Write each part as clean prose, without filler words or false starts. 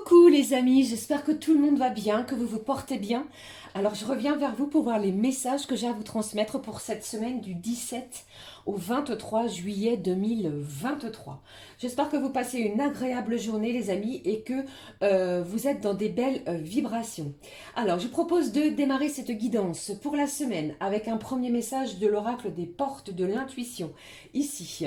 Coucou les amis, j'espère que tout le monde va bien, que vous vous portez bien. Alors je reviens vers vous pour voir les messages que j'ai à vous transmettre pour cette semaine du 17 au 23 juillet 2023. J'espère que vous passez une agréable journée les amis et que vous êtes dans des belles vibrations. Alors je propose de démarrer cette guidance pour la semaine avec un premier message de l'oracle des portes de l'intuition ici.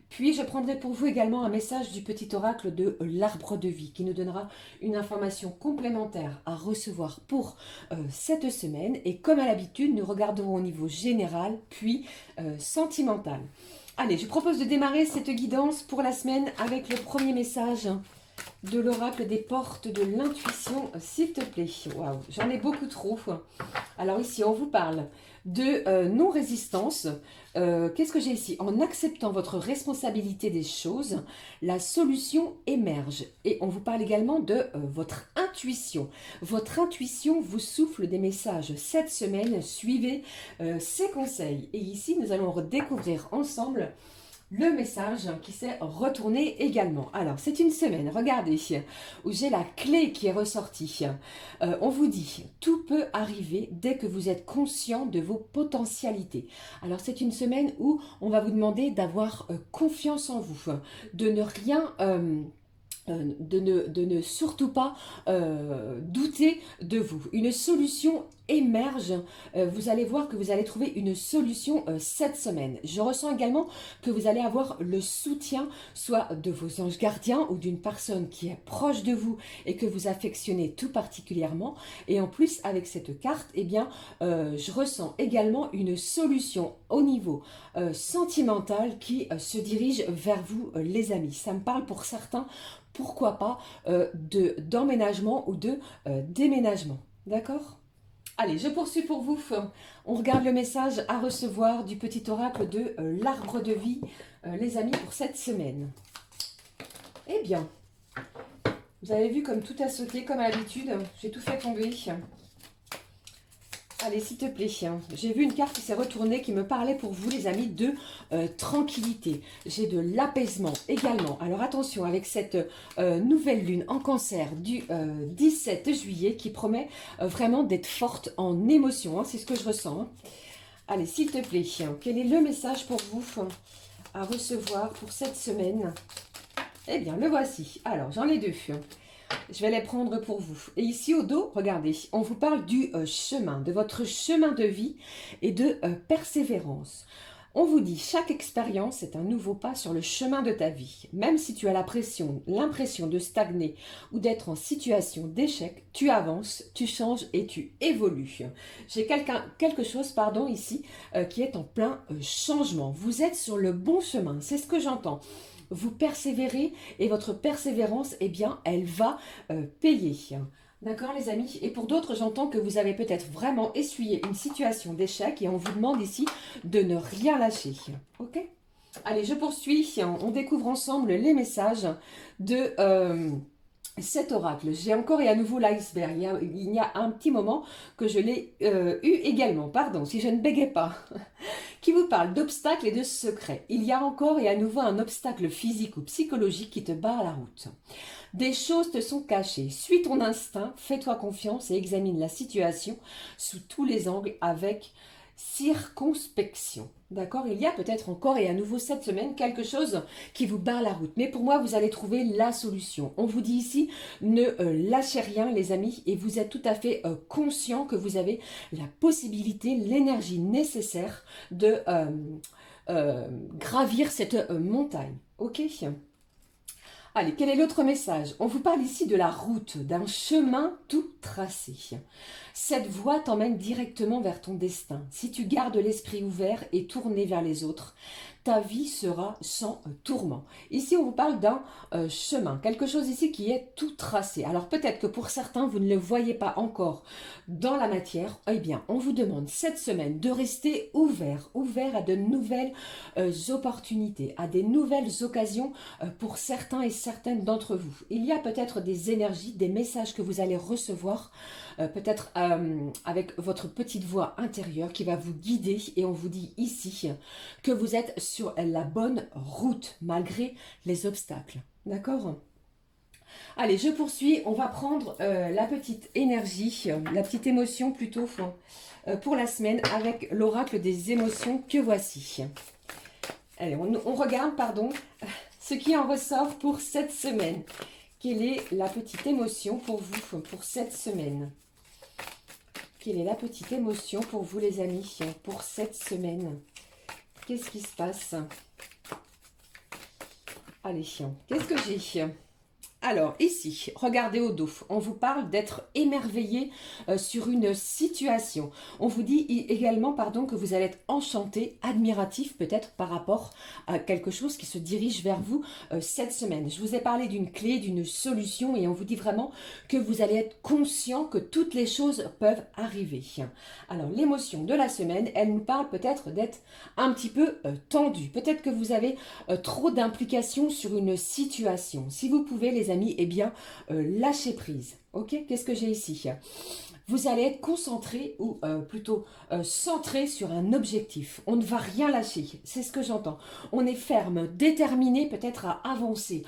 Puis je prendrai pour vous également un message du petit oracle de l'arbre de vie qui nous donnera une information complémentaire à recevoir pour cette semaine. Et comme à l'habitude, nous regarderons au niveau général puis sentimental. Allez, je propose de démarrer cette guidance pour la semaine avec le premier message de l'oracle des portes de l'intuition, s'il te plaît. Waouh, j'en ai beaucoup trop. Alors ici, on vous parle de non-résistance. Qu'est-ce que j'ai ici? En acceptant votre responsabilité des choses, la solution émerge. Et on vous parle également de votre intuition. Votre intuition vous souffle des messages cette semaine. Suivez ces conseils. Et ici, nous allons redécouvrir ensemble le message qui s'est retourné également. Alors, c'est une semaine, regardez, où j'ai la clé qui est ressortie. On vous dit, tout peut arriver dès que vous êtes conscient de vos potentialités. Alors, c'est une semaine où on va vous demander d'avoir confiance en vous, de ne rien... de ne surtout pas douter de vous. Une solution émerge. Vous allez voir que vous allez trouver une solution cette semaine. Je ressens également que vous allez avoir le soutien soit de vos anges gardiens ou d'une personne qui est proche de vous et que vous affectionnez tout particulièrement. Et en plus, avec cette carte, eh bien, je ressens également une solution au niveau sentimental qui se dirige vers vous, les amis. Ça me parle pour certains, pourquoi pas, d'emménagement ou de déménagement. D'accord ? Allez, je poursuis pour vous. On regarde le message à recevoir du petit oracle de l'arbre de vie, les amis, pour cette semaine. Eh bien, vous avez vu comme tout a sauté, comme à l'habitude. J'ai tout fait tomber. Allez, s'il te plaît, j'ai vu une carte qui s'est retournée, qui me parlait pour vous, les amis, de tranquillité. J'ai de l'apaisement également. Alors attention, avec cette nouvelle lune en cancer du 17 juillet, qui promet vraiment d'être forte en émotion. Hein, c'est ce que je ressens. Hein. Allez, s'il te plaît, quel est le message pour vous à recevoir pour cette semaine? Eh bien, le voici. Alors, j'en ai deux. Je vais les prendre pour vous. Et ici au dos, regardez, on vous parle du chemin, de votre chemin de vie et de persévérance. On vous dit, chaque expérience est un nouveau pas sur le chemin de ta vie. Même si tu as l'impression de stagner ou d'être en situation d'échec, tu avances, tu changes et tu évolues. J'ai quelque chose, pardon, ici, qui est en plein changement. Vous êtes sur le bon chemin, c'est ce que j'entends. Vous persévérez et votre persévérance, eh bien, elle va payer. D'accord, les amis? Et pour d'autres, j'entends que vous avez peut-être vraiment essuyé une situation d'échec et on vous demande ici de ne rien lâcher. Ok? Allez, je poursuis. On découvre ensemble les messages de... cet oracle, j'ai encore et à nouveau l'iceberg. Il y a un petit moment que je l'ai eu également, pardon, si je ne bégayais pas, qui vous parle d'obstacles et de secrets. Il y a encore et à nouveau un obstacle physique ou psychologique qui te barre la route. Des choses te sont cachées. Suis ton instinct, fais-toi confiance et examine la situation sous tous les angles avec circonspection. D'accord? Il y a peut-être encore et à nouveau cette semaine quelque chose qui vous barre la route. Mais pour moi, vous allez trouver la solution. On vous dit ici, ne lâchez rien les amis et vous êtes tout à fait conscient que vous avez la possibilité, l'énergie nécessaire de gravir cette montagne. Ok? Allez, quel est l'autre message? On vous parle ici de la route, d'un chemin tout tracé. Cette voie t'emmène directement vers ton destin. Si tu gardes l'esprit ouvert et tourné vers les autres, ta vie sera sans tourment. Ici, on vous parle d'un chemin, quelque chose ici qui est tout tracé. Alors peut-être que pour certains, vous ne le voyez pas encore dans la matière. Eh bien, on vous demande cette semaine de rester ouvert à de nouvelles opportunités, à des nouvelles occasions pour certains et certaines d'entre vous. Il y a peut-être des énergies, des messages que vous allez recevoir, peut-être avec votre petite voix intérieure qui va vous guider et on vous dit ici que vous êtes sur la bonne route malgré les obstacles. D'accord ? Allez, je poursuis. On va prendre la petite énergie, la petite émotion plutôt pour la semaine avec l'oracle des émotions que voici. Allez, on regarde, pardon, ce qui en ressort pour cette semaine. Quelle est la petite émotion pour vous pour cette semaine? Quelle est la petite émotion pour vous les amis pour cette semaine? Qu'est-ce qui se passe? Allez, qu'est-ce que j'ai? Alors, ici, regardez au dos. On vous parle d'être émerveillé sur une situation. On vous dit également, pardon, que vous allez être enchanté, admiratif peut-être par rapport à quelque chose qui se dirige vers vous cette semaine. Je vous ai parlé d'une clé, d'une solution et on vous dit vraiment que vous allez être conscient que toutes les choses peuvent arriver. Alors, l'émotion de la semaine, elle nous parle peut-être d'être un petit peu tendu. Peut-être que vous avez trop d'implications sur une situation. Si vous pouvez, les amis, eh bien, lâchez prise. Ok, qu'est-ce que j'ai ici? Vous allez être concentré ou plutôt centré sur un objectif. On ne va rien lâcher, c'est ce que j'entends. On est ferme, déterminé peut-être à avancer.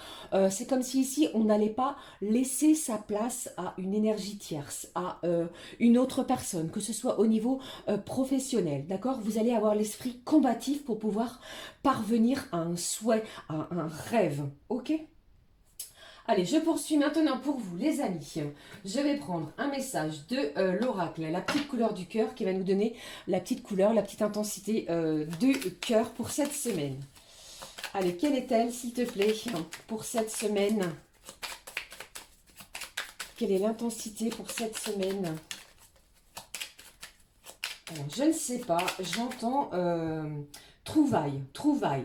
C'est comme si ici, on n'allait pas laisser sa place à une énergie tierce, à une autre personne, que ce soit au niveau professionnel. D'accord? Vous allez avoir l'esprit combatif pour pouvoir parvenir à un souhait, à un rêve. Ok? Allez, je poursuis maintenant pour vous, les amis. Je vais prendre un message de l'oracle, la petite couleur du cœur, qui va nous donner la petite couleur, la petite intensité du cœur pour cette semaine. Allez, quelle est-elle, s'il te plaît, pour cette semaine? Quelle est l'intensité pour cette semaine? Alors, je ne sais pas, j'entends... trouvaille,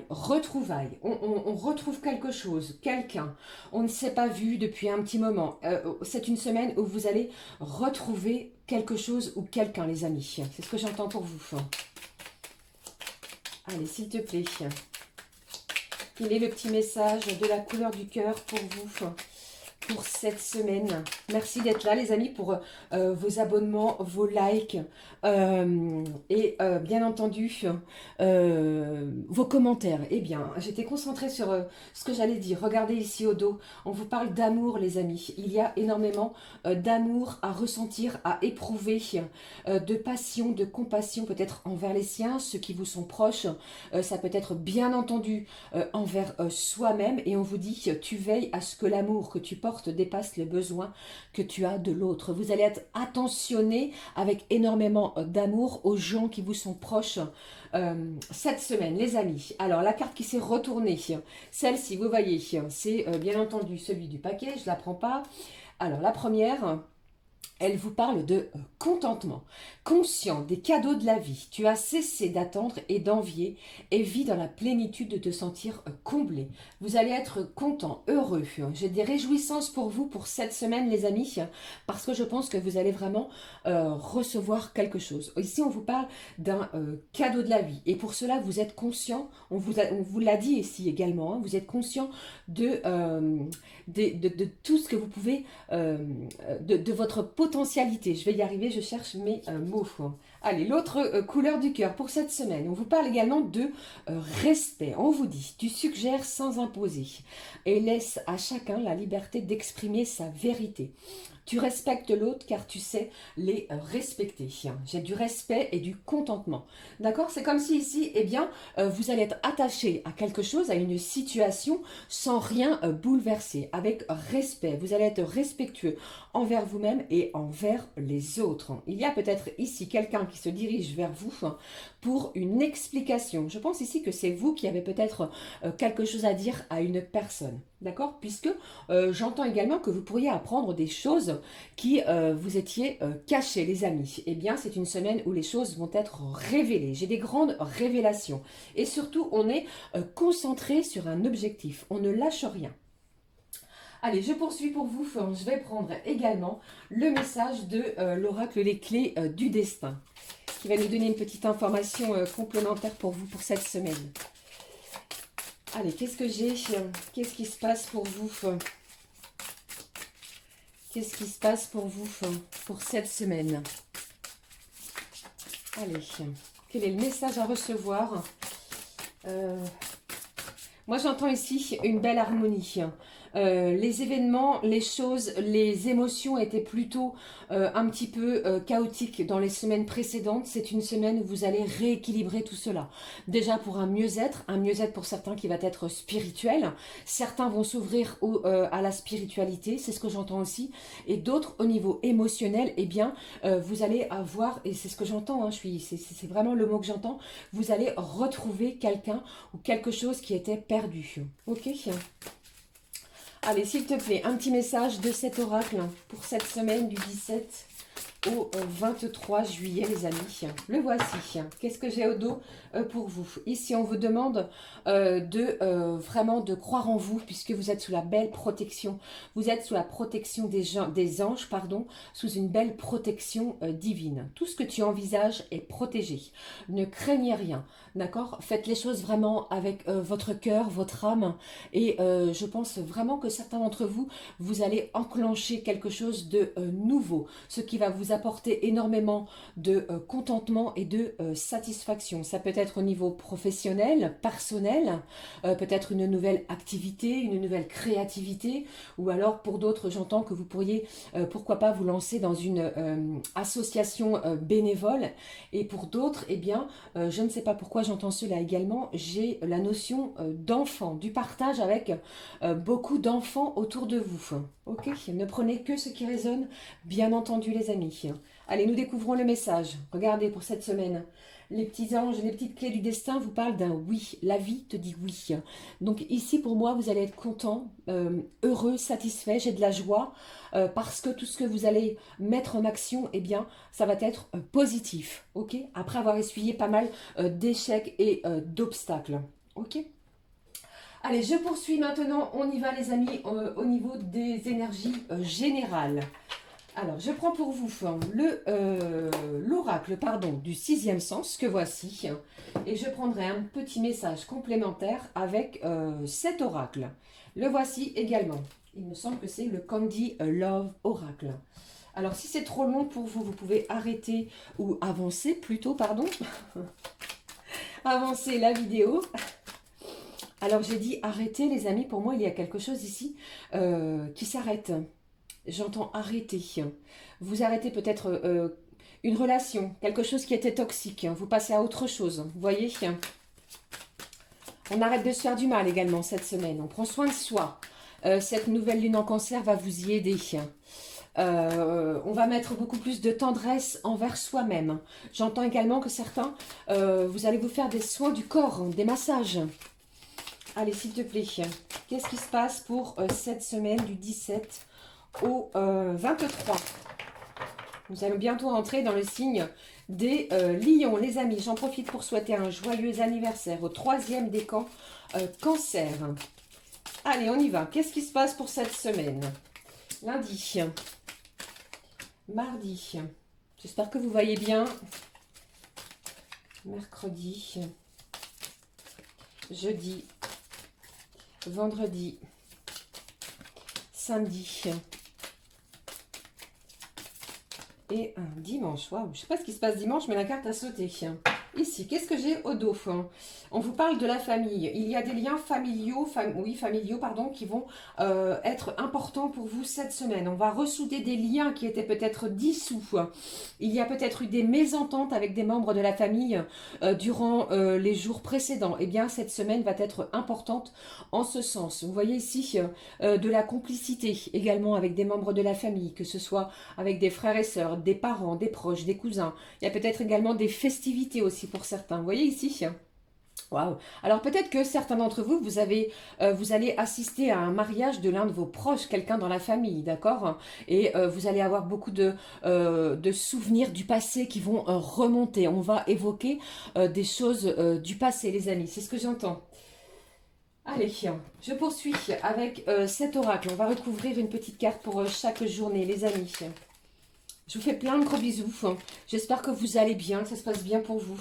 retrouvaille, on retrouve quelque chose, quelqu'un, on ne s'est pas vu depuis un petit moment. C'est une semaine où vous allez retrouver quelque chose ou quelqu'un, les amis. C'est ce que j'entends pour vous. Allez, s'il te plaît. Quel est le petit message de la couleur du cœur pour vous pour cette semaine? Merci d'être là, les amis, pour vos abonnements, vos likes et bien entendu vos commentaires. Eh bien, j'étais concentrée sur ce que j'allais dire. Regardez ici au dos, on vous parle d'amour, les amis. Il y a énormément d'amour à ressentir, à éprouver, de passion, de compassion peut-être envers les siens, ceux qui vous sont proches. Ça peut être bien entendu envers soi-même et on vous dit tu veilles à ce que l'amour que tu portes dépasse les besoins que tu as de l'autre. Vous allez être attentionné avec énormément d'amour aux gens qui vous sont proches cette semaine, les amis. Alors, la carte qui s'est retournée, celle-ci, vous voyez, c'est bien entendu celui du paquet, je ne la prends pas. Alors, la première... Elle vous parle de contentement, conscient des cadeaux de la vie. Tu as cessé d'attendre et d'envier et vis dans la plénitude de te sentir comblé. Vous allez être content, heureux. J'ai des réjouissances pour vous pour cette semaine, les amis, parce que je pense que vous allez vraiment recevoir quelque chose. Ici, on vous parle d'un cadeau de la vie. Et pour cela, vous êtes conscient, on vous l'a dit ici également, hein, vous êtes conscient de tout ce que vous pouvez, de votre potentialité. Je vais y arriver, je cherche mes mots. Allez, l'autre couleur du cœur pour cette semaine. On vous parle également de respect. On vous dit, tu suggères sans imposer et laisse à chacun la liberté d'exprimer sa vérité. Tu respectes l'autre car tu sais les respecter. J'ai du respect et du contentement. D'accord? C'est comme si ici, eh bien, vous allez être attaché à quelque chose, à une situation, sans rien bouleverser, avec respect. Vous allez être respectueux envers vous-même et envers les autres. Il y a peut-être ici quelqu'un qui se dirige vers vous pour une explication. Je pense ici que c'est vous qui avez peut-être quelque chose à dire à une personne. D'accord? Puisque j'entends également que vous pourriez apprendre des choses qui vous étiez cachées, les amis. Eh bien, c'est une semaine où les choses vont être révélées. J'ai des grandes révélations. Et surtout, on est concentré sur un objectif. On ne lâche rien. Allez, je poursuis pour vous. Je vais prendre également le message de l'oracle Les Clés du Destin, qui va nous donner une petite information complémentaire pour vous pour cette semaine. Allez, qu'est-ce que j'ai? Qu'est-ce qui se passe pour vous? Qu'est-ce qui se passe pour vous pour cette semaine? Allez, quel est le message à recevoir? Moi, j'entends ici une belle harmonie. Les événements, les choses, les émotions étaient plutôt un petit peu chaotiques dans les semaines précédentes. C'est une semaine où vous allez rééquilibrer tout cela. Déjà pour un mieux-être pour certains qui va être spirituel. Certains vont s'ouvrir à la spiritualité, c'est ce que j'entends aussi. Et d'autres au niveau émotionnel, eh bien, vous allez avoir, et c'est ce que j'entends, hein, c'est vraiment le mot que j'entends, vous allez retrouver quelqu'un ou quelque chose qui était perdu. Ok ? Allez, s'il te plaît, un petit message de cet oracle pour cette semaine du 17 au 23 juillet, les amis. Le voici. Qu'est-ce que j'ai au dos pour vous? Ici, on vous demande vraiment de croire en vous, puisque vous êtes sous la belle protection. Vous êtes sous la protection des anges, pardon, sous une belle protection divine. Tout ce que tu envisages est protégé. Ne craignez rien, d'accord? Faites les choses vraiment avec votre cœur, votre âme. Et je pense vraiment que certains d'entre vous, vous allez enclencher quelque chose de nouveau, ce qui va vous apporter énormément de contentement et de satisfaction. Ça peut être au niveau professionnel, personnel, peut-être une nouvelle activité, une nouvelle créativité, ou alors pour d'autres, j'entends que vous pourriez, pourquoi pas, vous lancer dans une association bénévole, et pour d'autres, eh bien, je ne sais pas pourquoi j'entends cela également, j'ai la notion d'enfant, du partage avec beaucoup d'enfants autour de vous. Ok, ne prenez que ce qui résonne, bien entendu les amis. Allez, nous découvrons le message. Regardez pour cette semaine. Les petits anges, les petites clés du destin vous parlent d'un oui. La vie te dit oui. Donc ici, pour moi, vous allez être content, heureux, satisfait. J'ai de la joie parce que tout ce que vous allez mettre en action, eh bien, ça va être positif. Ok, après avoir essuyé pas mal d'échecs et d'obstacles. Ok. Allez, je poursuis maintenant. On y va, les amis, au niveau des énergies générales. Alors, je prends pour vous l'oracle du sixième sens, que voici. Et je prendrai un petit message complémentaire avec cet oracle. Le voici également. Il me semble que c'est le Candy Love Oracle. Alors, si c'est trop long pour vous, vous pouvez arrêter ou avancer plutôt, pardon. Avancer la vidéo. Alors, j'ai dit arrêter, les amis. Pour moi, il y a quelque chose ici qui s'arrête. J'entends arrêter. Vous arrêtez peut-être une relation, quelque chose qui était toxique. Vous passez à autre chose. Vous voyez? On arrête de se faire du mal également cette semaine. On prend soin de soi. Cette nouvelle lune en cancer va vous y aider. On va mettre beaucoup plus de tendresse envers soi-même. J'entends également que certains, vous allez vous faire des soins du corps, des massages. Allez, s'il te plaît. Qu'est-ce qui se passe pour cette semaine du 17 au 23? Nous allons bientôt entrer dans le signe des lions, les amis. J'en profite pour souhaiter un joyeux anniversaire au 3e décan cancer. Allez, on y va. Qu'est-ce qui se passe pour cette semaine? Lundi, mardi, j'espère que vous voyez bien. Mercredi, jeudi, vendredi, samedi et un dimanche. Waouh, je ne sais pas ce qui se passe dimanche, mais la carte a sauté. Ici, qu'est-ce que j'ai au dos? On vous parle de la famille. Il y a des liens familiaux, qui vont être importants pour vous cette semaine. On va ressouder des liens qui étaient peut-être dissous. Il y a peut-être eu des mésententes avec des membres de la famille durant les jours précédents. Eh bien, cette semaine va être importante en ce sens. Vous voyez ici de la complicité également avec des membres de la famille, que ce soit avec des frères et sœurs, des parents, des proches, des cousins. Il y a peut-être également des festivités aussi pour certains. Vous voyez ici? Waouh! Alors peut-être que certains d'entre vous, vous allez assister à un mariage de l'un de vos proches, quelqu'un dans la famille, d'accord? Et vous allez avoir beaucoup de souvenirs du passé qui vont remonter. On va évoquer des choses du passé, les amis. C'est ce que j'entends. Allez, je poursuis avec cet oracle. On va recouvrir une petite carte pour chaque journée, les amis. Je vous fais plein de gros bisous. J'espère que vous allez bien, que ça se passe bien pour vous.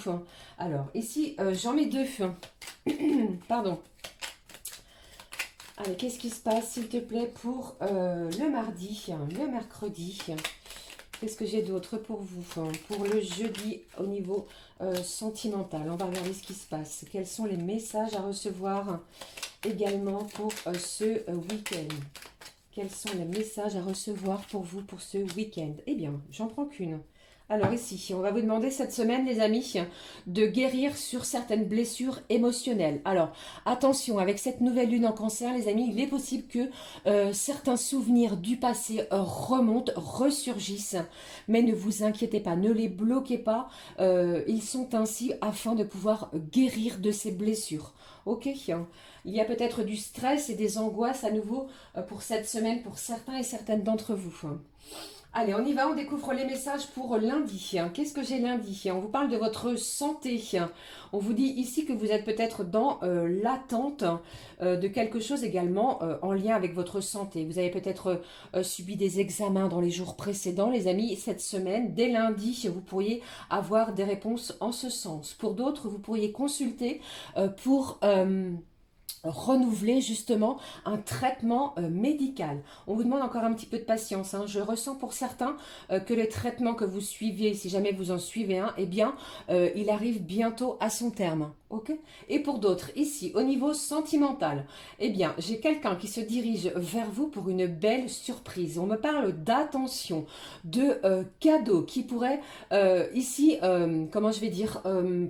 Alors, ici, j'en mets deux. Pardon. Allez, qu'est-ce qui se passe, s'il te plaît, pour le mardi, le mercredi? Qu'est-ce que j'ai d'autre pour vous? Pour le jeudi, au niveau sentimental. On va regarder ce qui se passe. Quels sont les messages à recevoir également pour ce week-end. Quels sont les messages à recevoir pour vous pour ce week-end? Eh bien, j'en prends qu'une. Alors ici, on va vous demander cette semaine, les amis, de guérir sur certaines blessures émotionnelles. Alors, attention, avec cette nouvelle lune en cancer, les amis, il est possible que certains souvenirs du passé remontent, ressurgissent. Mais ne vous inquiétez pas, ne les bloquez pas. Ils sont ainsi afin de pouvoir guérir de ces blessures. Ok, il y a peut-être du stress et des angoisses à nouveau pour cette semaine, pour certains et certaines d'entre vous. Allez, on y va, on découvre les messages pour lundi. Qu'est-ce que j'ai lundi? On vous parle de votre santé. On vous dit ici que vous êtes peut-être dans l'attente de quelque chose également en lien avec votre santé. Vous avez peut-être subi des examens dans les jours précédents, les amis. Cette semaine, dès lundi, vous pourriez avoir des réponses en ce sens. Pour d'autres, vous pourriez consulter pour renouveler justement un traitement médical. On vous demande encore un petit peu de patience. Je ressens pour certains que le traitement que vous suiviez, si jamais vous en suivez un, eh bien, il arrive bientôt à son terme. Ok. Et pour d'autres, ici, au niveau sentimental, eh bien, j'ai quelqu'un qui se dirige vers vous pour une belle surprise. On me parle d'attention, de cadeaux qui pourraient ici, comment je vais dire,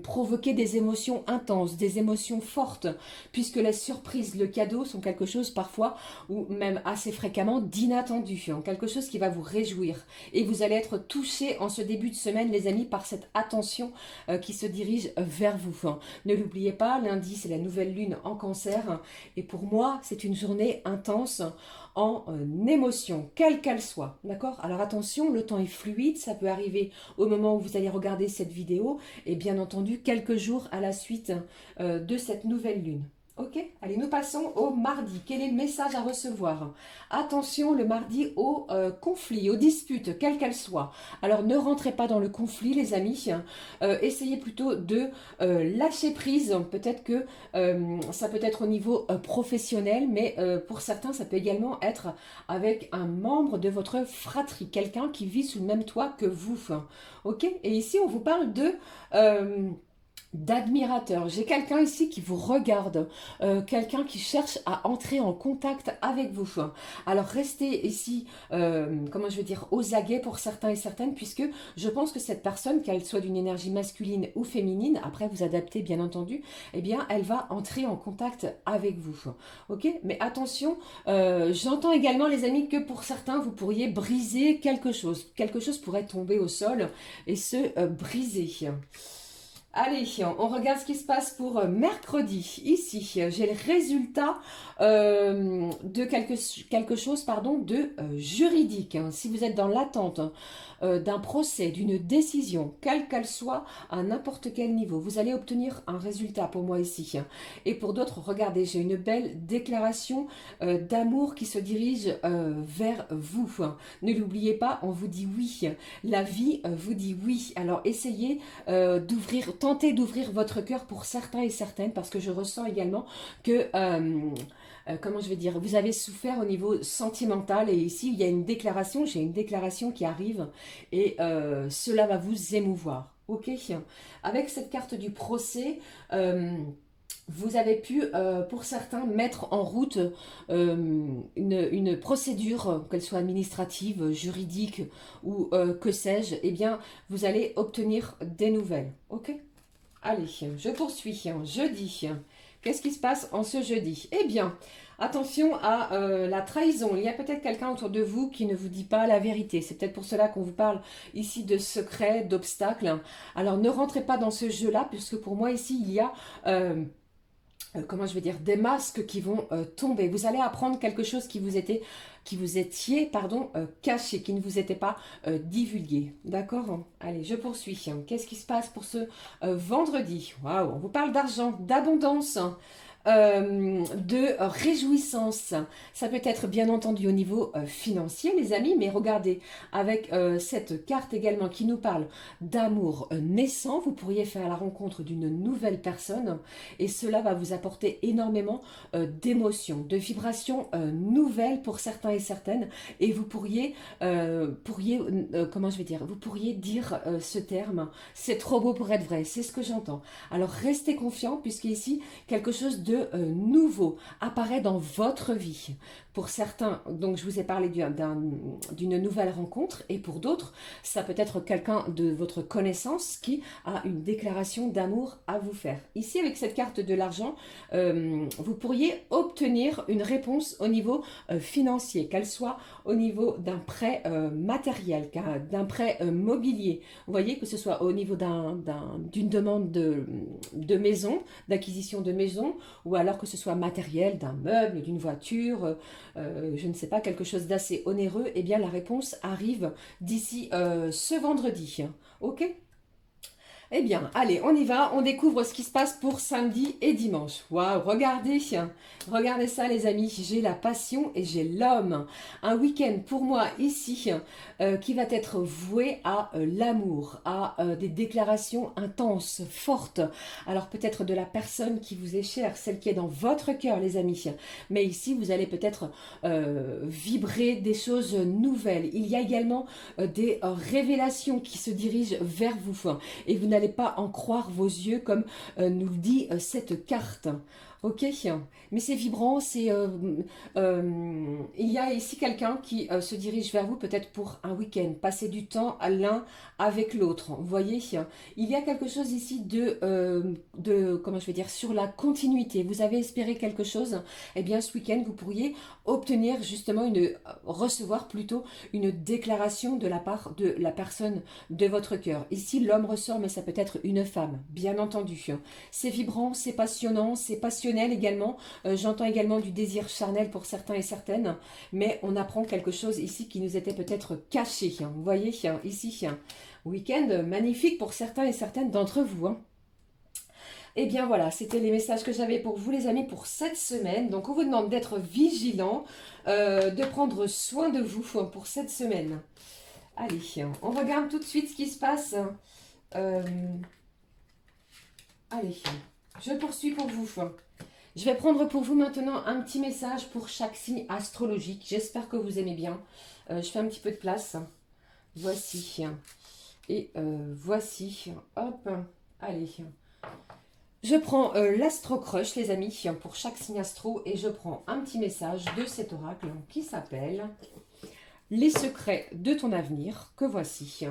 provoquer des émotions intenses, des émotions fortes, puisque la surprise, le cadeau sont quelque chose parfois, ou même assez fréquemment, d'inattendu, quelque chose qui va vous réjouir. Et vous allez être touché en ce début de semaine, les amis, par cette attention qui se dirige vers vous. Ne l'oubliez pas, lundi, c'est la nouvelle lune en cancer. Et pour moi, c'est une journée intense en émotion, quelle qu'elle soit. D'accord? Alors attention, le temps est fluide, ça peut arriver au moment où vous allez regarder cette vidéo et bien entendu quelques jours à la suite de cette nouvelle lune. Ok, allez, nous passons au mardi. Quel est le message à recevoir? Attention, le mardi au conflit, aux disputes, quelles qu'elles soient. Alors, ne rentrez pas dans le conflit, les amis. Essayez plutôt de lâcher prise. Peut-être que ça peut être au niveau professionnel, mais pour certains, ça peut également être avec un membre de votre fratrie, quelqu'un qui vit sous le même toit que vous. Ok, et ici, on vous parle de d'admirateur. J'ai quelqu'un ici qui vous regarde, quelqu'un qui cherche à entrer en contact avec vous. Alors restez ici, comment je veux dire, aux aguets pour certains et certaines, puisque je pense que cette personne, qu'elle soit d'une énergie masculine ou féminine, après vous adaptez bien entendu, eh bien elle va entrer en contact avec vous. Ok, mais attention, j'entends également les amis que pour certains vous pourriez briser quelque chose pourrait tomber au sol et se briser. Allez, on regarde ce qui se passe pour mercredi. Ici, j'ai le résultat de quelque chose pardon, de juridique. Si vous êtes dans l'attente d'un procès, d'une décision, quelle qu'elle soit, à n'importe quel niveau, vous allez obtenir un résultat pour moi ici. Et pour d'autres, regardez, j'ai une belle déclaration d'amour qui se dirige vers vous. Ne l'oubliez pas, on vous dit oui. La vie vous dit oui. Alors essayez tentez d'ouvrir votre cœur pour certains et certaines, parce que je ressens également que comment je vais dire, vous avez souffert au niveau sentimental et ici il y a une déclaration, j'ai une déclaration qui arrive et cela va vous émouvoir. Ok, avec cette carte du procès, vous avez pu, pour certains, mettre en route une procédure, qu'elle soit administrative, juridique ou que sais-je, eh bien, vous allez obtenir des nouvelles. Ok? Allez, je poursuis. Jeudi. Qu'est-ce qui se passe en ce jeudi? Eh bien, attention à la trahison. Il y a peut-être quelqu'un autour de vous qui ne vous dit pas la vérité. C'est peut-être pour cela qu'on vous parle ici de secrets, d'obstacles. Alors, ne rentrez pas dans ce jeu-là, puisque pour moi, ici, il y a comment je vais dire, des masques qui vont tomber. Vous allez apprendre quelque chose qui vous étiez, pardon, caché, qui ne vous était pas divulgué. D'accord? Allez, je poursuis. Qu'est-ce qui se passe pour ce vendredi? Waouh, on vous parle d'argent, d'abondance. De réjouissance. Ça peut être bien entendu au niveau financier, les amis, mais regardez, avec cette carte également qui nous parle d'amour naissant, vous pourriez faire la rencontre d'une nouvelle personne et cela va vous apporter énormément d'émotions, de vibrations nouvelles pour certains et certaines et vous pourriez comment je vais dire, vous pourriez dire ce terme, c'est trop beau pour être vrai, c'est ce que j'entends. Alors restez confiants puisque ici, quelque chose de de nouveau apparaît dans votre vie. Pour certains, donc je vous ai parlé d'une nouvelle rencontre, et pour d'autres, ça peut être quelqu'un de votre connaissance qui a une déclaration d'amour à vous faire. Ici, avec cette carte de l'argent, vous pourriez obtenir une réponse au niveau financier, qu'elle soit au niveau d'un prêt matériel, d'un prêt mobilier. Vous voyez, que ce soit au niveau d'une demande de maison, d'acquisition de maison, ou alors que ce soit matériel, d'un meuble, d'une voiture, je ne sais pas, quelque chose d'assez onéreux, eh bien la réponse arrive d'ici ce vendredi. Ok ? Eh bien, allez, on y va, on découvre ce qui se passe pour samedi et dimanche. Waouh, regardez, regardez ça les amis, j'ai la passion et j'ai l'homme. Un week-end pour moi ici qui va être voué à l'amour, à des déclarations intenses, fortes. Alors peut-être de la personne qui vous est chère, celle qui est dans votre cœur les amis. Mais ici, vous allez peut-être vibrer des choses nouvelles. Il y a également des révélations qui se dirigent vers vous. Et vous n'allez pas en croire vos yeux comme nous le dit cette carte. Ok, mais c'est vibrant, il y a ici quelqu'un qui se dirige vers vous peut-être pour un week-end, passer du temps à l'un avec l'autre, vous voyez, il y a quelque chose ici comment je vais dire, sur la continuité, vous avez espéré quelque chose, eh bien ce week-end vous pourriez obtenir justement recevoir plutôt une déclaration de la part de la personne de votre cœur. Ici l'homme ressort, mais ça peut être une femme, bien entendu, c'est vibrant, c'est passionnant, c'est passionnant également, j'entends également du désir charnel pour certains et certaines, mais on apprend quelque chose ici qui nous était peut-être caché, vous voyez, ici, week-end magnifique pour certains et certaines d'entre vous. Et bien voilà, c'était les messages que j'avais pour vous les amis pour cette semaine, donc on vous demande d'être vigilant, de prendre soin de vous pour cette semaine. Allez, on regarde tout de suite ce qui se passe. Allez, je poursuis pour vous. Je vais prendre pour vous maintenant un petit message pour chaque signe astrologique. J'espère que vous aimez bien. Je fais un petit peu de place. Voici. Et voici. Hop. Allez. Je prends l'astro-crush, les amis, pour chaque signe astro. Et je prends un petit message de cet oracle qui s'appelle « Les secrets de ton avenir » que voici.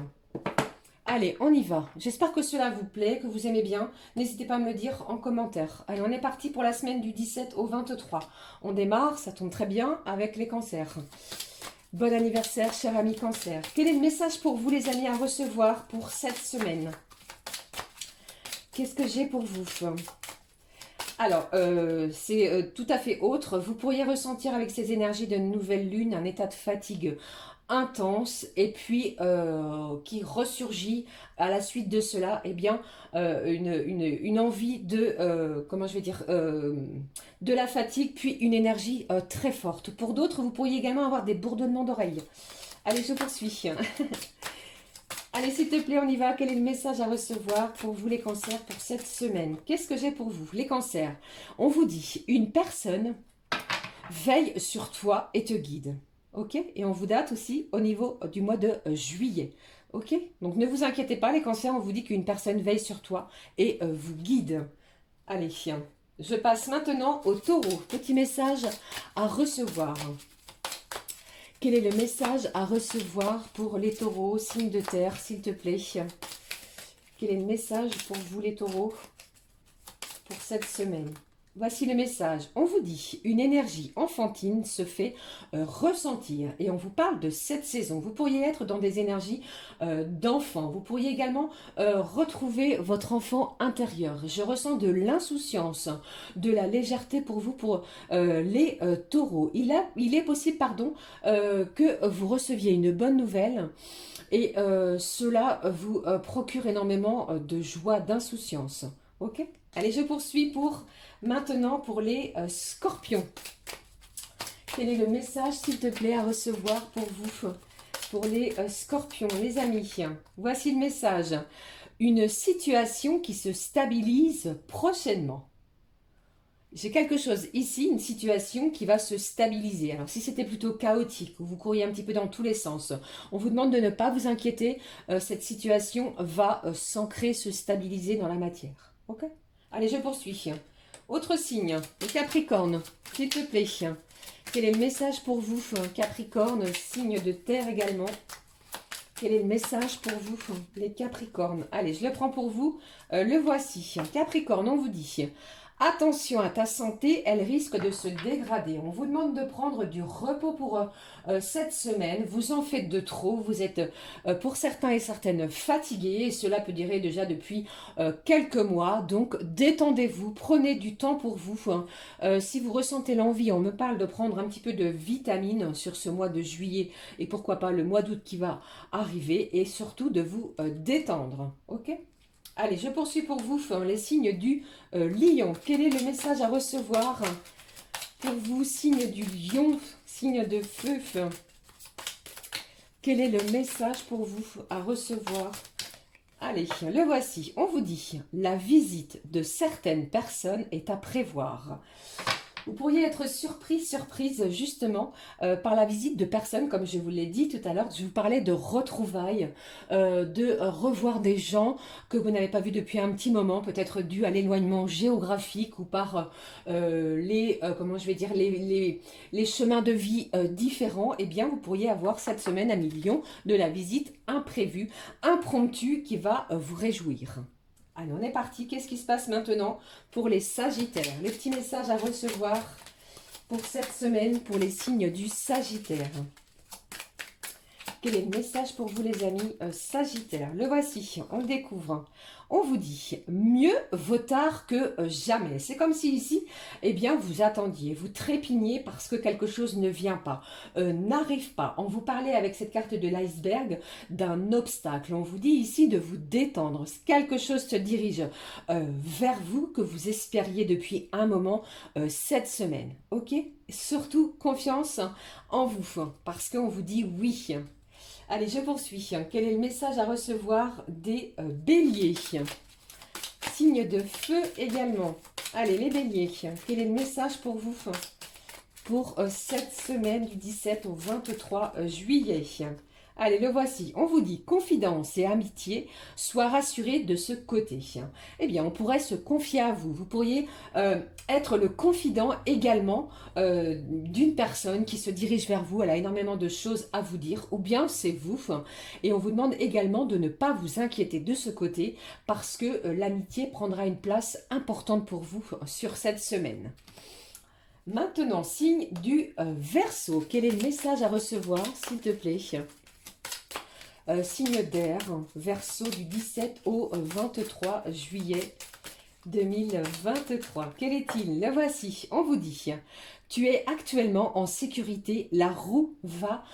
Allez, on y va. J'espère que cela vous plaît, que vous aimez bien. N'hésitez pas à me le dire en commentaire. Allez, on est parti pour la semaine du 17 au 23. On démarre, ça tombe très bien, avec les cancers. Bon anniversaire, cher ami cancer. Quel est le message pour vous, les amis, à recevoir pour cette semaine? Qu'est-ce que j'ai pour vous? Alors, c'est tout à fait autre. Vous pourriez ressentir avec ces énergies de nouvelle lune un état de fatigue intense et puis qui ressurgit à la suite de cela, eh bien, une envie de, comment je vais dire, de la fatigue, puis une énergie très forte. Pour d'autres, vous pourriez également avoir des bourdonnements d'oreilles. Allez, je poursuis. Allez, s'il te plaît, on y va. Quel est le message à recevoir pour vous les cancers pour cette semaine? Qu'est-ce que j'ai pour vous, les cancers? On vous dit, une personne veille sur toi et te guide. Ok? Et on vous date aussi au niveau du mois de juillet. Ok? Donc ne vous inquiétez pas, les cancers, on vous dit qu'une personne veille sur toi et vous guide. Allez, je passe maintenant au taureau. Petit message à recevoir. Quel est le message à recevoir pour les taureaux, signe de terre, s'il te plaît? Quel est le message pour vous les taureaux pour cette semaine? Voici le message. On vous dit, une énergie enfantine se fait ressentir. Et on vous parle de cette saison. Vous pourriez être dans des énergies d'enfant. Vous pourriez également retrouver votre enfant intérieur. Je ressens de l'insouciance, de la légèreté pour vous, pour les taureaux. Il est possible, pardon, que vous receviez une bonne nouvelle. Et cela vous procure énormément de joie, d'insouciance. Ok? Allez, je poursuis maintenant pour les scorpions. Quel est le message, s'il te plaît, à recevoir pour vous, pour les scorpions, les amis? Voici le message. Une situation qui se stabilise prochainement. J'ai quelque chose ici, une situation qui va se stabiliser. Alors, si c'était plutôt chaotique, ou vous couriez un petit peu dans tous les sens, on vous demande de ne pas vous inquiéter. Cette situation va s'ancrer, se stabiliser dans la matière. Ok? Allez, je poursuis. Autre signe, le Capricorne, s'il te plaît. Quel est le message pour vous, Capricorne, signe de terre également. Quel est le message pour vous, les Capricornes? Allez, je le prends pour vous. Le voici. Capricorne, on vous dit, attention à ta santé, elle risque de se dégrader. On vous demande de prendre du repos pour cette semaine. Vous en faites de trop. Vous êtes, pour certains et certaines, fatigués. Et cela peut durer déjà depuis quelques mois. Donc, détendez-vous. Prenez du temps pour vous. Si vous ressentez l'envie, on me parle de prendre un petit peu de vitamines sur ce mois de juillet. Et pourquoi pas le mois d'août qui va arriver. Et surtout de vous détendre. Ok ? Allez, je poursuis pour vous les signes du lion. Quel est le message à recevoir pour vous, signe du lion, signe de feu? Quel est le message pour vous à recevoir? Allez, le voici. On vous dit, la visite de certaines personnes est à prévoir. Vous pourriez être surprise justement par la visite de personnes, comme je vous l'ai dit tout à l'heure. Je vous parlais de retrouvailles, de revoir des gens que vous n'avez pas vus depuis un petit moment, peut-être dû à l'éloignement géographique ou par comment je vais dire, les chemins de vie différents. Eh bien, vous pourriez avoir cette semaine, amis Lion, de la visite imprévue, impromptue qui va vous réjouir. Allez, on est parti. Qu'est-ce qui se passe maintenant pour les Sagittaires? Les petits messages à recevoir pour cette semaine pour les signes du Sagittaire. Quel est le message pour vous, les amis Sagittaires? Le voici, on le découvre. On vous dit, mieux vaut tard que jamais. C'est comme si ici, eh bien, vous attendiez, vous trépigniez parce que quelque chose ne vient pas, n'arrive pas. On vous parlait avec cette carte de l'iceberg d'un obstacle. On vous dit ici de vous détendre. Quelque chose se dirige vers vous que vous espériez depuis un moment cette semaine. Ok? Surtout, confiance en vous parce qu'on vous dit oui. Allez, je poursuis. Quel est le message à recevoir des béliers? Signe de feu également. Allez, les béliers, quel est le message pour vous pour cette semaine du 17 au 23 juillet? Allez, le voici. On vous dit confidence et amitié, sois rassuré de ce côté. Eh bien, on pourrait se confier à vous. Vous pourriez être le confident également d'une personne qui se dirige vers vous. Elle a énormément de choses à vous dire. Ou bien c'est vous. Et on vous demande également de ne pas vous inquiéter de ce côté parce que l'amitié prendra une place importante pour vous sur cette semaine. Maintenant, signe du Verseau. Quel est le message à recevoir, s'il te plaît? Signe d'air, Verseau du 17 au 23 juillet 2023. Quel est-il? Le voici, on vous dit. Tu es actuellement en sécurité, la roue va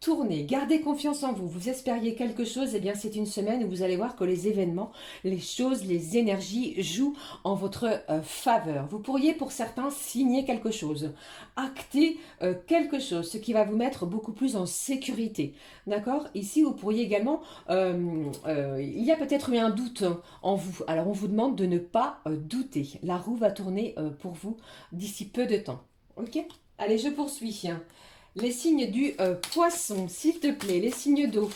tourner. Gardez confiance en vous. Vous espériez quelque chose, eh bien c'est une semaine où vous allez voir que les événements, les choses, les énergies jouent en votre faveur. Vous pourriez pour certains signer quelque chose, acter quelque chose, ce qui va vous mettre beaucoup plus en sécurité. D'accord? Ici, vous pourriez également, il y a peut-être eu un doute en vous. Alors on vous demande de ne pas douter. La roue va tourner pour vous d'ici peu de temps. Ok, allez, je poursuis. Les signes du poisson, s'il te plaît, les signes d'eau.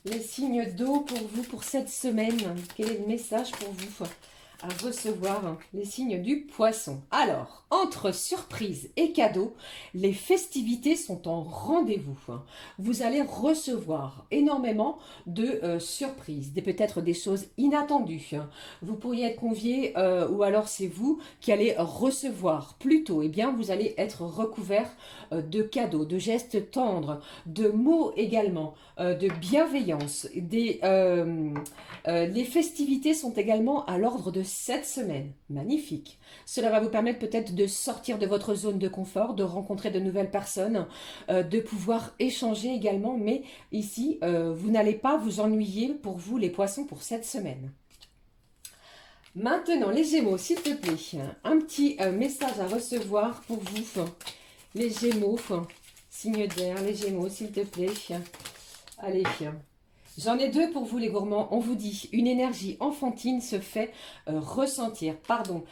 Les signes d'eau pour vous pour cette semaine. Quel est le message pour vous à recevoir? Les signes du poisson. Alors, entre surprise et cadeau, les festivités sont en rendez-vous. Vous allez recevoir énormément de surprises, peut-être des choses inattendues. Vous pourriez être convié ou alors c'est vous qui allez recevoir. Plutôt, eh bien, vous allez être recouvert de cadeaux, de gestes tendres, de mots également, de bienveillance. Les festivités sont également à l'ordre de cette semaine. Magnifique. Cela va vous permettre peut-être de sortir de votre zone de confort, de rencontrer de nouvelles personnes, de pouvoir échanger également. Mais ici, vous n'allez pas vous ennuyer pour vous, les poissons, pour cette semaine. Maintenant, les Gémeaux, s'il te plaît, un petit message à recevoir pour vous. Les Gémeaux, signe d'air, les Gémeaux, s'il te plaît. Allez, j'en ai deux pour vous les gourmands. On vous dit, une énergie enfantine se fait ressentir. Pardon,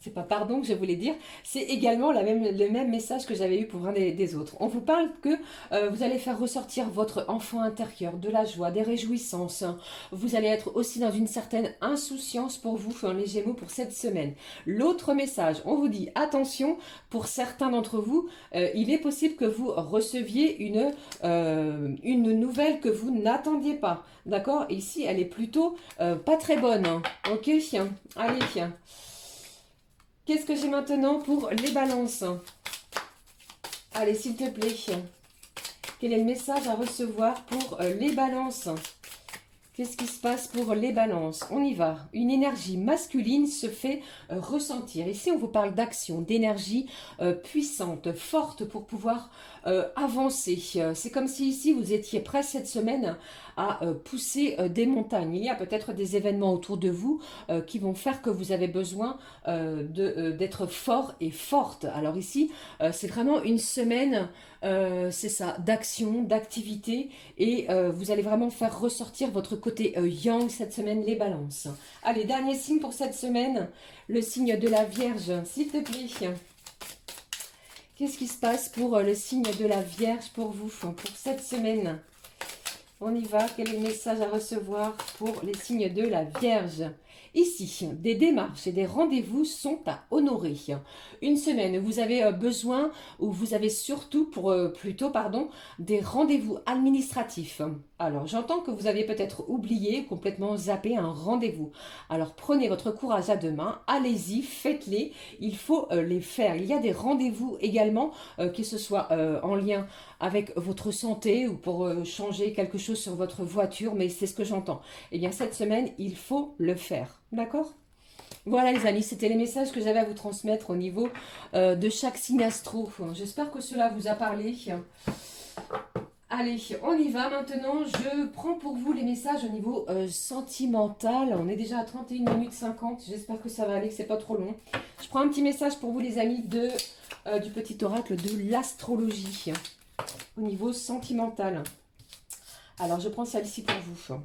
c'est pas pardon que je voulais dire, c'est également le même message que j'avais eu pour un des autres. On vous parle que vous allez faire ressortir votre enfant intérieur, de la joie, des réjouissances. Vous allez être aussi dans une certaine insouciance pour vous, les Gémeaux, pour cette semaine. L'autre message, on vous dit attention, pour certains d'entre vous, il est possible que vous receviez une nouvelle que vous n'attendiez pas. D'accord? Ici, elle est plutôt pas très bonne. Hein. Ok? Allez. Qu'est-ce que j'ai maintenant pour les balances? Allez, s'il te plaît. Quel est le message à recevoir pour les balances? Qu'est-ce qui se passe pour les balances? On y va. Une énergie masculine se fait ressentir. Ici, on vous parle d'action, d'énergie puissante, forte pour pouvoir avancer. C'est comme si ici, vous étiez prêt cette semaine à pousser des montagnes. Il y a peut-être des événements autour de vous qui vont faire que vous avez besoin d'être fort et forte. Alors ici, c'est vraiment une semaine, c'est ça, d'action, d'activité, et vous allez vraiment faire ressortir votre côté yang cette semaine, les balances. Allez, dernier signe pour cette semaine, le signe de la Vierge, s'il te plaît. Qu'est-ce qui se passe pour le signe de la Vierge pour vous, pour cette semaine? On y va. Quel est le message à recevoir pour les signes de la Vierge? Ici, des démarches et des rendez-vous sont à honorer. Une semaine où vous avez besoin, ou vous avez surtout, des rendez-vous administratifs. Alors, j'entends que vous avez peut-être oublié, complètement zappé un rendez-vous. Alors, prenez votre courage à deux mains, allez-y, faites-les. Il faut les faire. Il y a des rendez-vous également, que ce soit en lien avec votre santé ou pour changer quelque chose sur votre voiture, mais c'est ce que j'entends. Eh bien, cette semaine, il faut le faire. D'accord? Voilà les amis, c'était les messages que j'avais à vous transmettre au niveau de chaque signe astro. J'espère que cela vous a parlé. Allez, on y va maintenant. Je prends pour vous les messages au niveau sentimental. On est déjà à 31 minutes 50. J'espère que ça va aller, que c'est pas trop long. Je prends un petit message pour vous les amis du petit oracle de l'astrologie au niveau sentimental. Alors, je prends celle-ci pour vous.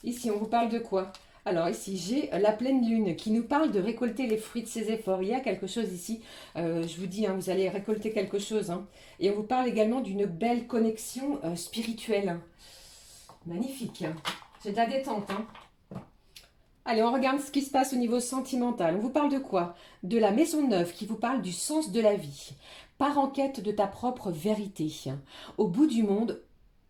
Ici, on vous parle de quoi? Alors ici, j'ai la pleine lune qui nous parle de récolter les fruits de ses efforts. Il y a quelque chose ici, je vous dis, vous allez récolter quelque chose. Et on vous parle également d'une belle connexion spirituelle. Magnifique. J'ai de la détente. Allez, on regarde ce qui se passe au niveau sentimental. On vous parle de quoi? De la maison neuve qui vous parle du sens de la vie. Pars en quête de ta propre vérité. Au bout du monde,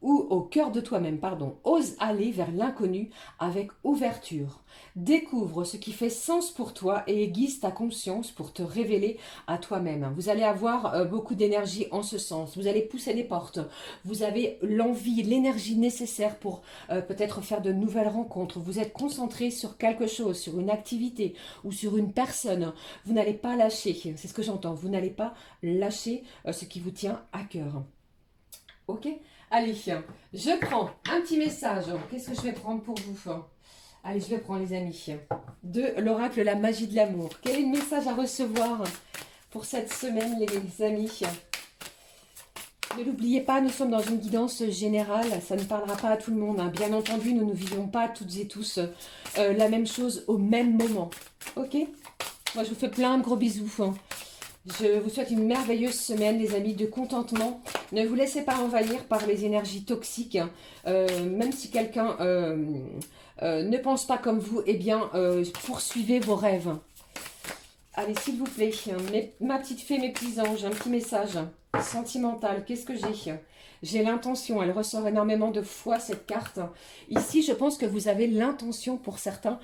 ou au cœur de toi-même, ose aller vers l'inconnu avec ouverture. Découvre ce qui fait sens pour toi et aiguise ta conscience pour te révéler à toi-même. Vous allez avoir beaucoup d'énergie en ce sens. Vous allez pousser les portes. Vous avez l'envie, l'énergie nécessaire pour peut-être faire de nouvelles rencontres. Vous êtes concentré sur quelque chose, sur une activité ou sur une personne. Vous n'allez pas lâcher, c'est ce que j'entends. Vous n'allez pas lâcher ce qui vous tient à cœur. Ok? Allez, je prends un petit message. Qu'est-ce que je vais prendre pour vous? Allez, je le prends les amis. De l'oracle La Magie de l'amour. Quel est le message à recevoir pour cette semaine les amis? Ne l'oubliez pas, nous sommes dans une guidance générale. Ça ne parlera pas à tout le monde. Bien entendu, nous ne vivons pas toutes et tous la même chose au même moment. Ok? Moi, je vous fais plein de gros bisous. Je vous souhaite une merveilleuse semaine, les amis, de contentement. Ne vous laissez pas envahir par les énergies toxiques. Même si quelqu'un ne pense pas comme vous, eh bien, poursuivez vos rêves. Allez, s'il vous plaît, ma petite fée, mes petits anges, un petit message sentimental. Qu'est-ce que j'ai? J'ai l'intention, elle ressort énormément de fois, cette carte. Ici, je pense que vous avez l'intention, pour certains,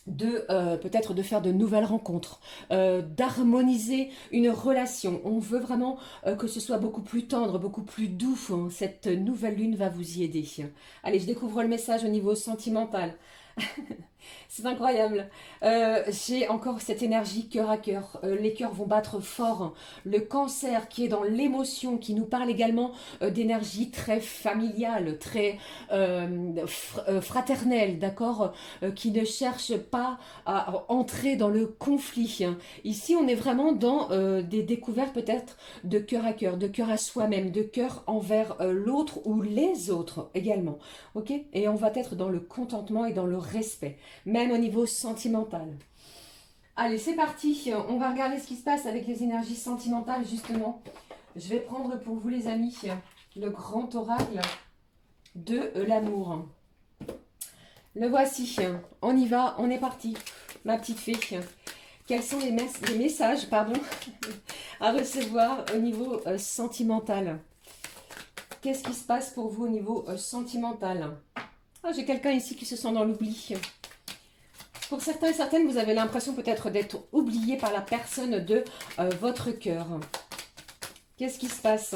peut-être de faire de nouvelles rencontres, d'harmoniser une relation. On veut vraiment que ce soit beaucoup plus tendre, beaucoup plus doux. Cette nouvelle lune va vous y aider. Allez, je découvre le message au niveau sentimental. C'est incroyable. J'ai encore cette énergie cœur à cœur. Les cœurs vont battre fort. Le cancer qui est dans l'émotion, qui nous parle également d'énergie très familiale, très fraternelle, d'accord, qui ne cherche pas à entrer dans le conflit. Ici, on est vraiment dans des découvertes peut-être de cœur à cœur, de cœur à soi-même, de cœur envers l'autre ou les autres également. Ok? Et on va être dans le contentement et dans le respect. Même au niveau sentimental. Allez, c'est parti. On va regarder ce qui se passe avec les énergies sentimentales, justement. Je vais prendre pour vous, les amis, le grand oracle de l'amour. Le voici. On y va, on est parti. Ma petite fée. Quels sont les messages à recevoir au niveau sentimental? Qu'est-ce qui se passe pour vous au niveau sentimental? Ah, j'ai quelqu'un ici qui se sent dans l'oubli. Pour certains et certaines, vous avez l'impression peut-être d'être oublié par la personne de votre cœur. Qu'est-ce qui se passe?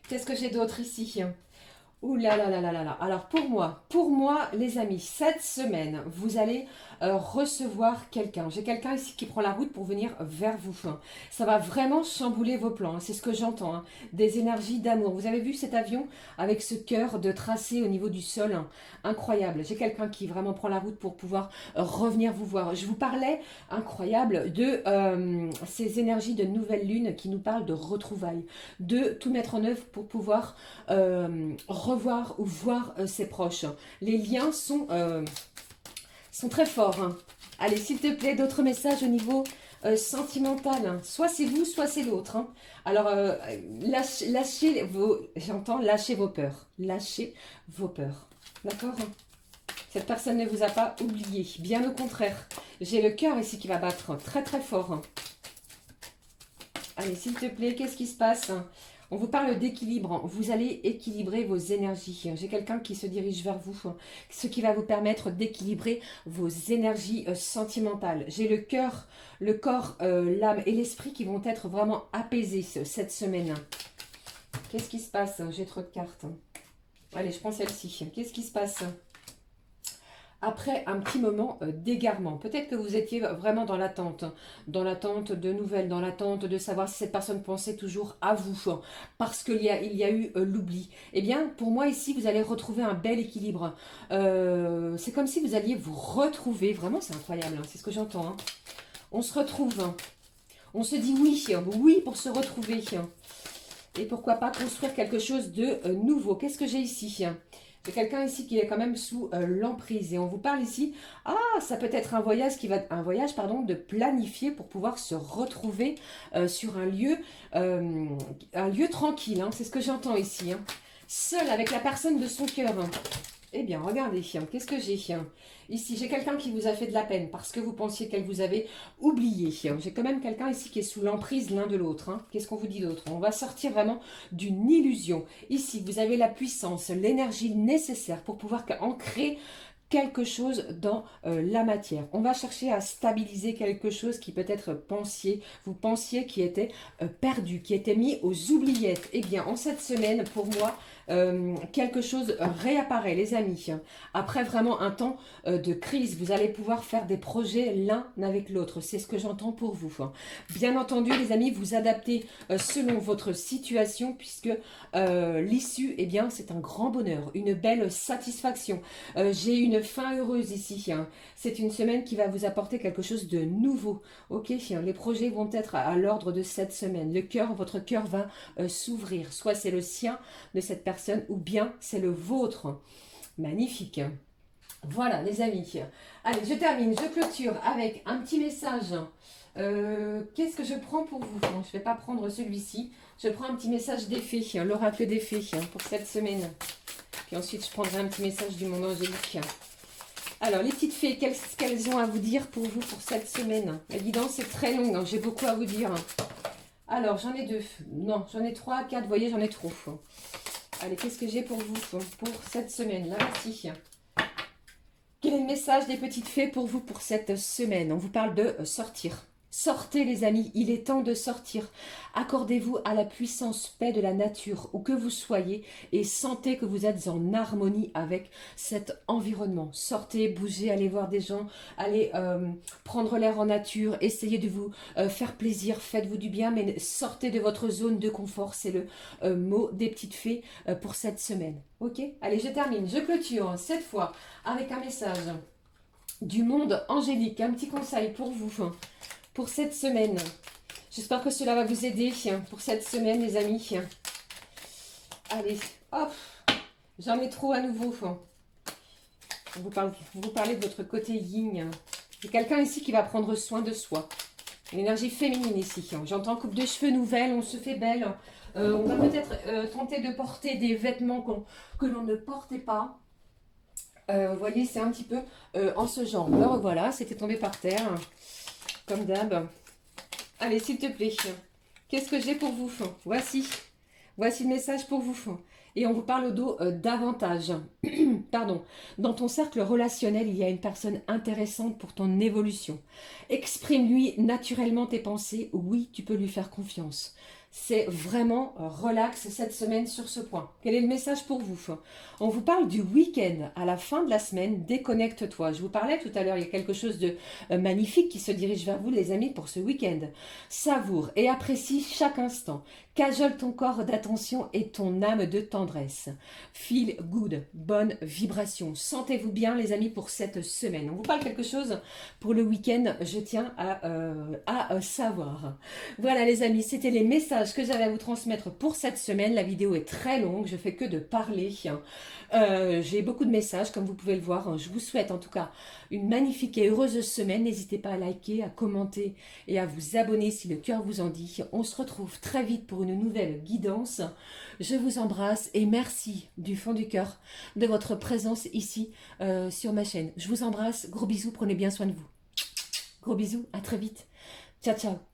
Qu'est-ce que j'ai d'autre ici? Ouh là là là là là là. Alors pour moi, les amis, cette semaine, vous allez recevoir quelqu'un. J'ai quelqu'un ici qui prend la route pour venir vers vous. Ça va vraiment chambouler vos plans. C'est ce que j'entends. Hein. Des énergies d'amour. Vous avez vu cet avion avec ce cœur de tracé au niveau du sol? Hein. Incroyable. J'ai quelqu'un qui vraiment prend la route pour pouvoir revenir vous voir. Je vous parlais, incroyable, de ces énergies de nouvelle lune qui nous parlent de retrouvailles. De tout mettre en œuvre pour pouvoir revoir ou voir ses proches. Les liens sont très forts. Hein. Allez, s'il te plaît, d'autres messages au niveau sentimental. Hein. Soit c'est vous, soit c'est l'autre. Hein. Alors, lâchez vos peurs. Lâchez vos peurs. D'accord? Cette personne ne vous a pas oublié. Bien au contraire. J'ai le cœur ici qui va battre très très fort. Hein. Allez, s'il te plaît, qu'est-ce qui se passe? On vous parle d'équilibre. Vous allez équilibrer vos énergies. J'ai quelqu'un qui se dirige vers vous, ce qui va vous permettre d'équilibrer vos énergies sentimentales. J'ai le cœur, le corps, l'âme et l'esprit qui vont être vraiment apaisés cette semaine. Qu'est-ce qui se passe? J'ai trop de cartes. Allez, je prends celle-ci. Qu'est-ce qui se passe? Après un petit moment d'égarement. Peut-être que vous étiez vraiment dans l'attente de nouvelles, dans l'attente de savoir si cette personne pensait toujours à vous, parce qu'il y a eu l'oubli. Eh bien, pour moi ici, vous allez retrouver un bel équilibre. C'est comme si vous alliez vous retrouver, vraiment c'est incroyable, hein, c'est ce que j'entends. Hein. On se retrouve, hein. On se dit oui pour se retrouver. Et pourquoi pas construire quelque chose de nouveau. Qu'est-ce que j'ai ici ? J'ai quelqu'un ici qui est quand même sous l'emprise. Et on vous parle ici, ça peut être un voyage de planifier pour pouvoir se retrouver sur un lieu tranquille. Hein, c'est ce que j'entends ici. Hein. Seul avec la personne de son cœur. Hein. Eh bien, regardez, qu'est-ce que j'ai ici? J'ai quelqu'un qui vous a fait de la peine parce que vous pensiez qu'elle vous avait oublié. J'ai quand même quelqu'un ici qui est sous l'emprise l'un de l'autre. Hein. Qu'est-ce qu'on vous dit d'autre? On va sortir vraiment d'une illusion. Ici, vous avez la puissance, l'énergie nécessaire pour pouvoir ancrer quelque chose dans la matière. On va chercher à stabiliser quelque chose qui peut-être vous pensiez qui était perdu, qui était mis aux oubliettes. Eh bien, en cette semaine, pour moi, quelque chose réapparaît, les amis. Après vraiment un temps de crise, vous allez pouvoir faire des projets l'un avec l'autre. C'est ce que j'entends pour vous. Bien entendu, les amis, vous adaptez selon votre situation, puisque l'issue, eh bien, c'est un grand bonheur, une belle satisfaction. J'ai une fin heureuse ici. Hein. C'est une semaine qui va vous apporter quelque chose de nouveau. Ok, les projets vont être à l'ordre de cette semaine. Votre cœur va s'ouvrir. Soit c'est le sien de cette personne ou bien c'est le vôtre. Magnifique. Voilà les amis. Allez, je termine, je clôture avec un petit message. Qu'est-ce que je prends pour vous? Je ne vais pas prendre celui-ci. Je prends un petit message d'effet, l'oracle d'effet pour cette semaine. Puis ensuite, je prendrai un petit message du monde angélique. Alors, les petites fées, qu'est-ce qu'elles ont à vous dire pour vous pour cette semaine? La guidance, c'est très long, hein, j'ai beaucoup à vous dire. Alors, j'en ai 2. Non, j'en ai 3, 4, vous voyez, j'en ai trop. Allez, qu'est-ce que j'ai pour vous pour cette semaine? Là, voici. Quel est le message des petites fées pour vous pour cette semaine? On vous parle de sortir. Sortez les amis, il est temps de sortir. Accordez-vous à la puissance paix de la nature, où que vous soyez, et sentez que vous êtes en harmonie avec cet environnement. Sortez, bougez, allez voir des gens, allez prendre l'air en nature, essayez de vous faire plaisir, faites-vous du bien, mais sortez de votre zone de confort, c'est le mot des petites fées pour cette semaine. Ok? Allez, je termine, je clôture cette fois avec un message du monde angélique, un petit conseil pour vous. Pour cette semaine. J'espère que cela va vous aider pour cette semaine, les amis. Allez, hop, j'en ai trop à nouveau. Vous parlez de votre côté yin. C'est quelqu'un ici qui va prendre soin de soi. Une énergie féminine ici. J'entends coupe de cheveux nouvelle, on se fait belle. On va peut-être tenter de porter des vêtements que l'on ne portait pas. Vous voyez, c'est un petit peu en ce genre. Me revoilà, c'était tombé par terre, comme d'hab. Allez, s'il te plaît, qu'est-ce que j'ai pour vous? Voici le message pour vous. Et on vous parle au dos davantage. Pardon. Dans ton cercle relationnel, il y a une personne intéressante pour ton évolution. Exprime-lui naturellement tes pensées. Oui, tu peux lui faire confiance. C'est vraiment relax cette semaine sur ce point. Quel est le message pour vous? On vous parle du week-end. À la fin de la semaine, déconnecte-toi. Je vous parlais tout à l'heure, il y a quelque chose de magnifique qui se dirige vers vous, les amis, pour ce week-end. Savoure et apprécie chaque instant. Cajole ton corps d'attention et ton âme de tendresse. Feel good, bonne vibration. Sentez-vous bien, les amis, pour cette semaine. On vous parle quelque chose pour le week-end, je tiens à savoir. Voilà, les amis, c'était les messages que j'avais à vous transmettre pour cette semaine. La vidéo est très longue, je fais que de parler. J'ai beaucoup de messages, comme vous pouvez le voir. Je vous souhaite en tout cas une magnifique et heureuse semaine. N'hésitez pas à liker, à commenter et à vous abonner si le cœur vous en dit. On se retrouve très vite pour une nouvelle guidance. Je vous embrasse et merci du fond du cœur de votre présence ici sur ma chaîne. Je vous embrasse, gros bisous, prenez bien soin de vous. Gros bisous, à très vite. Ciao, ciao.